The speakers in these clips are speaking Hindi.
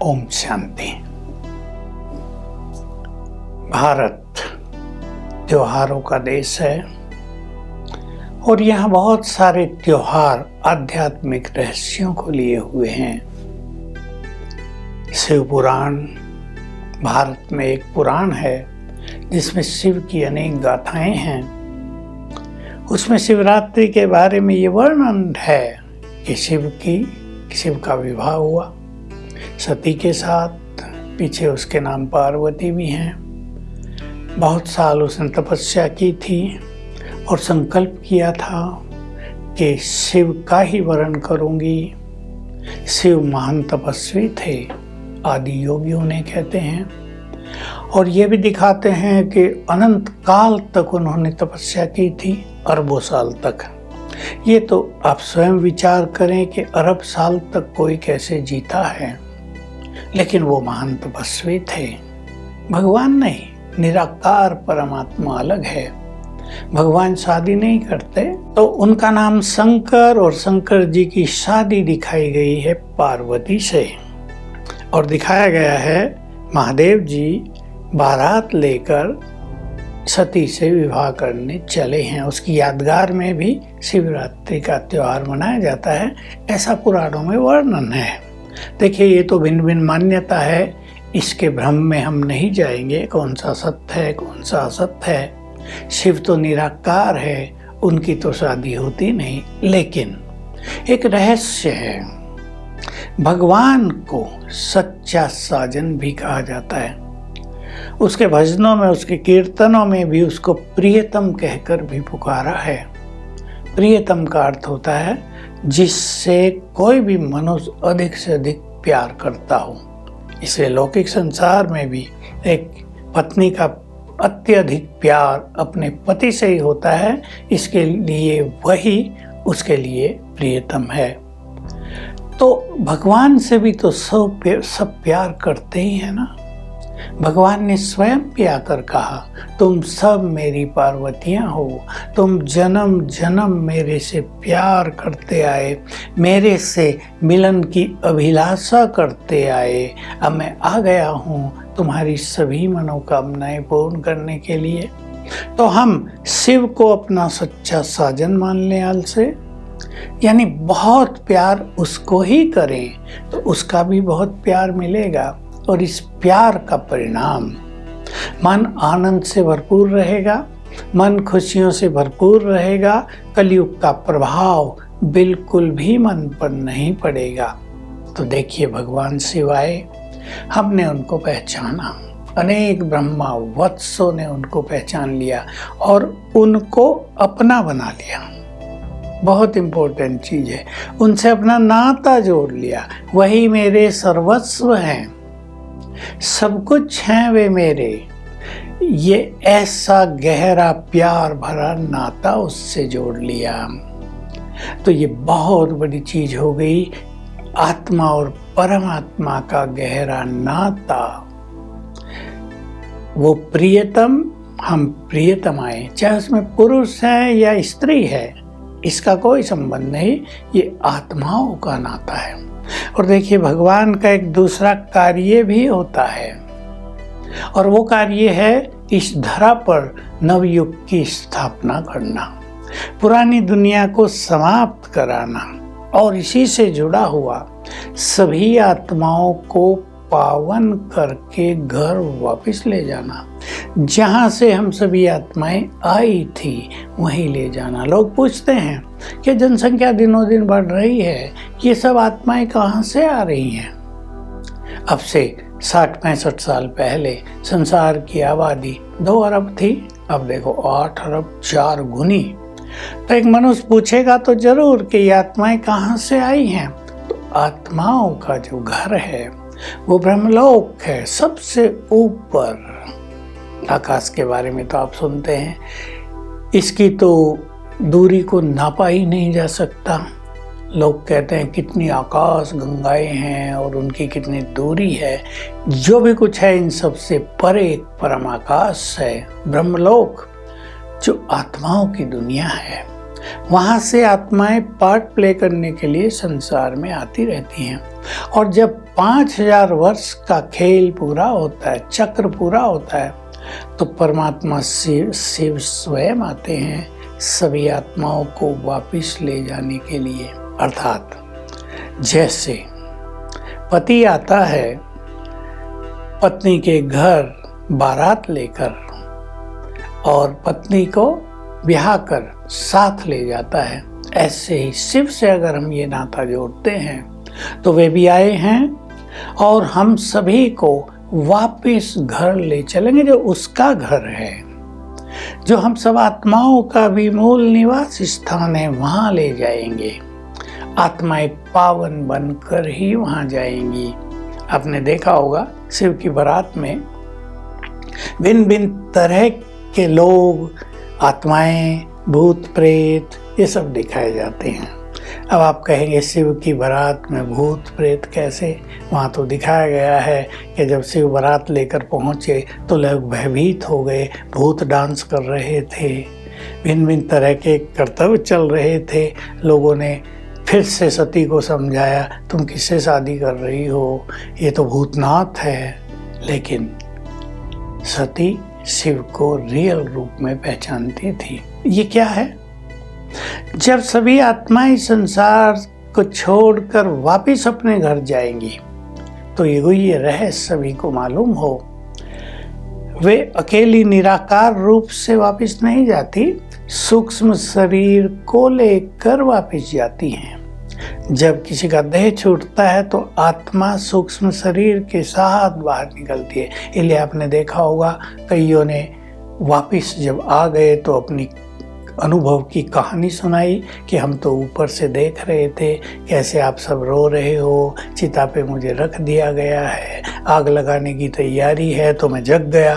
ओम शांति। भारत त्योहारों का देश है और यहाँ बहुत सारे त्योहार आध्यात्मिक रहस्यों को लिए हुए हैं। शिव पुराण भारत में एक पुराण है जिसमें शिव की अनेक गाथाएं हैं। उसमें शिवरात्रि के बारे में ये वर्णन है कि शिव का विवाह हुआ सती के साथ, पीछे उसके नाम पार्वती भी हैं। बहुत साल उसने तपस्या की थी और संकल्प किया था कि शिव का ही वरण करूंगी। शिव महान तपस्वी थे, आदि योगी उन्हें कहते हैं, और ये भी दिखाते हैं कि अनंत काल तक उन्होंने तपस्या की थी, अरबों साल तक। ये तो आप स्वयं विचार करें कि अरब साल तक कोई कैसे जीता है, लेकिन वो महान तपस्वी थे। भगवान नहीं, निराकार परमात्मा अलग है। भगवान शादी नहीं करते, तो उनका नाम शंकर, और शंकर जी की शादी दिखाई गई है पार्वती से, और दिखाया गया है महादेव जी बारात लेकर सती से विवाह करने चले हैं। उसकी यादगार में भी शिवरात्रि का त्योहार मनाया जाता है, ऐसा पुराणों में वर्णन है। देखिए, ये तो भिन्न भिन्न मान्यता है, इसके भ्रम में हम नहीं जाएंगे कौन सा सत्य है कौन सा असत्य है। शिव तो निराकार है, उनकी तो शादी होती नहीं। लेकिन एक रहस्य है, भगवान को सच्चा साजन भी कहा जाता है। उसके भजनों में, उसके कीर्तनों में भी उसको प्रियतम कहकर भी पुकारा है। प्रियतम का अर्थ होता है जिससे कोई भी मनुष्य अधिक से अधिक प्यार करता हो। इसलिए लौकिक संसार में भी एक पत्नी का अत्यधिक प्यार अपने पति से ही होता है, इसके लिए वही उसके लिए प्रियतम है। तो भगवान से भी तो सब प्यार करते ही है ना। भगवान ने स्वयं भी आकर कहा, तुम सब मेरी पार्वतियां हो, तुम जन्म जन्म मेरे से प्यार करते आए, मेरे से मिलन की अभिलाषा करते आए। अब मैं आ गया हूँ तुम्हारी सभी मनोकामनाएं पूर्ण करने के लिए। तो हम शिव को अपना सच्चा साजन मान लें आज से, यानी बहुत प्यार उसको ही करें तो उसका भी बहुत प्यार मिलेगा, और इस प्यार का परिणाम मन आनंद से भरपूर रहेगा, मन खुशियों से भरपूर रहेगा। कलयुग का प्रभाव बिल्कुल भी मन पर नहीं पड़ेगा। तो देखिए, भगवान शिव आए, हमने उनको पहचाना, अनेक ब्रह्मा वत्सों ने उनको पहचान लिया और उनको अपना बना लिया। बहुत इम्पोर्टेंट चीज़ है, उनसे अपना नाता जोड़ लिया। वही मेरे सर्वस्व हैं, सब कुछ हैं वे मेरे। ये ऐसा गहरा प्यार भरा नाता उससे जोड़ लिया। तो ये बहुत बड़ी चीज हो गई, आत्मा और परमात्मा का गहरा नाता। वो प्रियतम, हम प्रियतम आए, चाहे उसमें पुरुष है या स्त्री है, इसका कोई संबंध नहीं, ये आत्माओं का नाता है। और देखिए, भगवान का एक दूसरा कार्य भी होता है, और वो कार्य है इस धरा पर नवयुग की स्थापना करना, पुरानी दुनिया को समाप्त कराना, और इसी से जुड़ा हुआ सभी आत्माओं को पावन करके घर वापस ले जाना। जहाँ से हम सभी आत्माएं आई थी वहीं ले जाना। लोग पूछते हैं कि जनसंख्या दिनों दिन बढ़ रही है, ये सब आत्माएं कहाँ से आ रही हैं? अब से 60-65 साल पहले संसार की आबादी 2 अरब थी, अब देखो 8 अरब 4 गुनी। तो एक मनुष्य पूछेगा तो जरूर कि ये आत्माएं कहाँ से आई हैं। तो आत्माओं का जो घर है वो ब्रह्मलोक है, सबसे ऊपर। आकाश के बारे में तो आप सुनते हैं, इसकी तो दूरी को नापा ही नहीं जा सकता। लोग कहते हैं कितनी आकाश गंगाएं हैं और उनकी कितनी दूरी है। जो भी कुछ है इन सब से परे एक परमाकाश है, ब्रह्मलोक, जो आत्माओं की दुनिया है। वहाँ से आत्माएं पार्ट प्ले करने के लिए संसार में आती रहती हैं, और जब 5000 वर्ष का खेल पूरा होता है, चक्र पूरा होता है, तो परमात्मा शिव स्वयं आते हैं सभी आत्माओं को वापस ले जाने के लिए। अर्थात जैसे पति आता है पत्नी के घर बारात लेकर और पत्नी को ब्याह कर साथ ले जाता है, ऐसे ही शिव से अगर हम ये नाता जोड़ते हैं तो वे भी आए हैं और हम सभी को वापस घर ले चलेंगे, जो उसका घर है, जो हम सब आत्माओं का भी मूल निवास स्थान है, वहाँ ले जाएंगे। आत्माएं पावन बनकर ही वहाँ जाएंगी। आपने देखा होगा शिव की बारात में भिन्न भिन्न तरह के लोग, आत्माएं, भूत प्रेत, ये सब दिखाए जाते हैं। अब आप कहेंगे शिव की बारात में भूत प्रेत कैसे? वहाँ तो दिखाया गया है कि जब शिव बारात लेकर पहुँचे तो लोग भयभीत हो गए, भूत डांस कर रहे थे, भिन्न भिन्न तरह के कर्तव्य चल रहे थे। लोगों ने फिर से सती को समझाया, तुम किससे शादी कर रही हो, ये तो भूतनाथ है। लेकिन सती शिव को रियल रूप में पहचानती थी। ये क्या है? जब सभी आत्माएं संसार को छोड़कर वापस अपने घर जाएंगी तो ये रहस्य सभी को मालूम हो। वे अकेली निराकार रूप से वापस नहीं जाती, सूक्ष्म शरीर को लेकर वापस जाती हैं। जब किसी का देह छूटता है तो आत्मा सूक्ष्म शरीर के साथ बाहर निकलती है। इसलिए आपने देखा होगा कईयों ने वापस जब आ गए तो अपनी अनुभव की कहानी सुनाई कि हम तो ऊपर से देख रहे थे कैसे आप सब रो रहे हो, चिता पे मुझे रख दिया गया है, आग लगाने की तैयारी है तो मैं जग गया।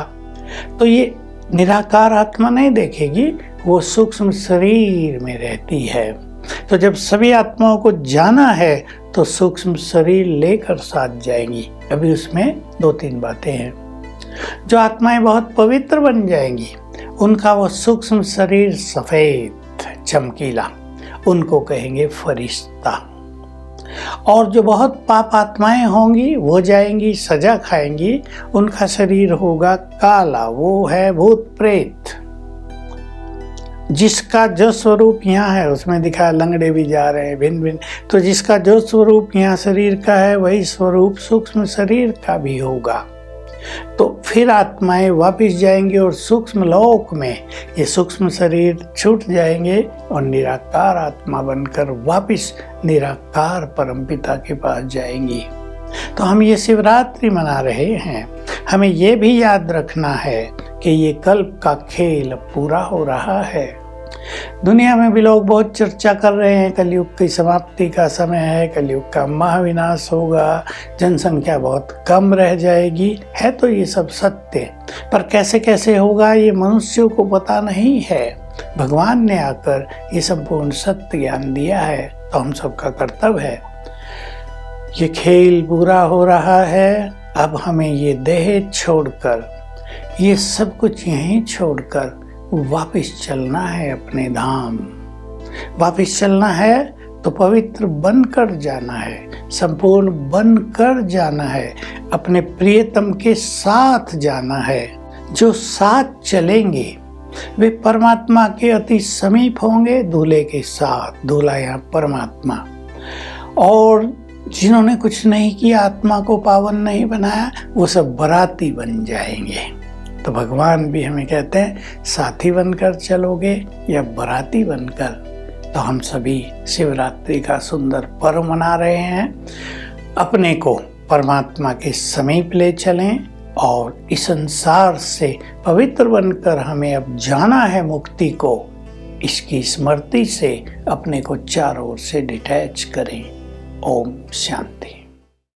तो ये निराकार आत्मा नहीं देखेगी, वो सूक्ष्म शरीर में रहती है। तो जब सभी आत्माओं को जाना है तो सूक्ष्म शरीर लेकर साथ जाएंगी। अभी उसमें 2-3 बातें हैं। जो आत्माएं बहुत पवित्र बन जाएंगी उनका वो सूक्ष्म शरीर सफेद चमकीला, उनको कहेंगे फरिश्ता। और जो बहुत पाप आत्माएं होंगी वो जाएंगी सजा खाएंगी, उनका शरीर होगा काला, वो है भूत प्रेत। जिसका जो स्वरूप यहाँ है, उसमें दिखा लंगड़े भी जा रहे हैं भिन्न भिन्न, तो जिसका जो स्वरूप यहाँ शरीर का है वही स्वरूप सूक्ष्म शरीर का भी होगा। तो फिर आत्माएं वापस जाएंगे और सूक्ष्म लोक में ये सूक्ष्म शरीर छूट जाएंगे और निराकार आत्मा बनकर वापस निराकार परमपिता के पास जाएंगी। तो हम ये शिवरात्रि मना रहे हैं, हमें ये भी याद रखना है कि ये कल्प का खेल पूरा हो रहा है। दुनिया में भी लोग बहुत चर्चा कर रहे हैं कलयुग की समाप्ति का समय है, कलयुग का महाविनाश होगा, जनसंख्या बहुत कम रह जाएगी। है तो ये सब सत्य, पर कैसे कैसे होगा ये मनुष्यों को पता नहीं है। भगवान ने आकर ये संपूर्ण सत्य ज्ञान दिया है, तो हम सबका कर्तव्य है। ये खेल पूरा हो रहा है, अब हमें ये देह छोड़कर, ये सब कुछ यहीं छोड़कर वापस चलना है अपने धाम। वापस चलना है तो पवित्र बनकर जाना है, संपूर्ण बनकर जाना है, अपने प्रियतम के साथ जाना है। जो साथ चलेंगे वे परमात्मा के अति समीप होंगे, दूल्हे के साथ। दूल्हा यहाँ परमात्मा। और जिन्होंने कुछ नहीं किया, आत्मा को पावन नहीं बनाया, वो सब बराती बन जाएंगे। तो भगवान भी हमें कहते हैं साथी बनकर चलोगे या बराती बनकर। तो हम सभी शिवरात्रि का सुंदर पर्व मना रहे हैं। अपने को परमात्मा के समीप ले चलें और इस संसार से पवित्र बनकर हमें अब जाना है मुक्ति को। इसकी स्मृति से अपने को चारों ओर से डिटैच करें। ओम शांति।